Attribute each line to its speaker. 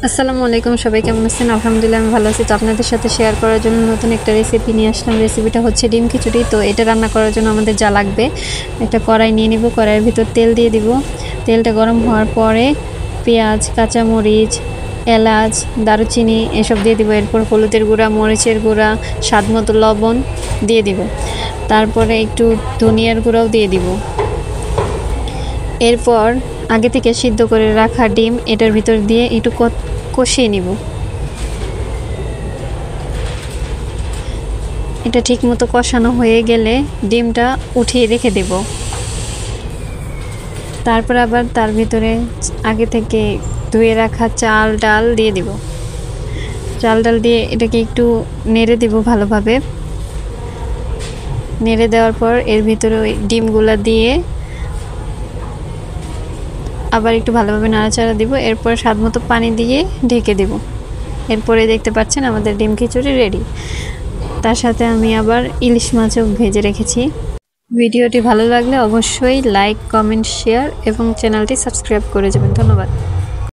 Speaker 1: আসসালামু আলাইকুম, সবাই কেমন আছেন? আলহামদুলিল্লাহ আমি ভালো আছি। তো আপনাদের সাথে শেয়ার করার জন্য নতুন একটা রেসিপি নিয়ে আসলাম। রেসিপিটা হচ্ছে ডিম খিচুড়ি। তো এটা রান্না করার জন্য আমাদের যা লাগবে, একটা কড়াই নিয়ে নিব। কড়াইয়ের ভিতর তেল দিয়ে দিব। তেলটা গরম হওয়ার পরে পেঁয়াজ, কাঁচামরিচ, এলাচ, দারুচিনি এসব দিয়ে দিব। এরপর হলুদের গুঁড়া, মরিচের গুঁড়া, স্বাদ মতো লবণ দিয়ে দিব। তারপরে একটু ধনিয়ার গুঁড়াও দিয়ে দিব। এরপর আগে থেকে সিদ্ধ করে রাখা ডিম এটার ভিতর দিয়ে একটু কষিয়ে নিব। এটা ঠিকমতো কষানো হয়ে গেলে ডিমটা উঠিয়ে রেখে দেব। তারপর আবার তার ভিতরে আগে থেকে ধুয়ে রাখা চাল ডাল দিয়ে দিব। চাল ডাল দিয়ে এটাকে একটু নেড়ে দেব ভালোভাবে। নেড়ে দেওয়ার পর এর ভিতরে ওই ডিমগুলা দিয়ে আবার একটু ভালোভাবে নাড়াচাড়া দিব। এরপর স্বাদমতো পানি দিয়ে ঢেকে দেব। এরপরে দেখতে পাচ্ছেন আমাদের ডিম খিচুড়ি রেডি। তার সাথে আমি আবার ইলিশ মাছও ভেজে রেখেছি। ভিডিওটি ভালো লাগলে অবশ্যই লাইক, কমেন্ট, শেয়ার এবং চ্যানেলটি সাবস্ক্রাইব করে যাবেন। ধন্যবাদ।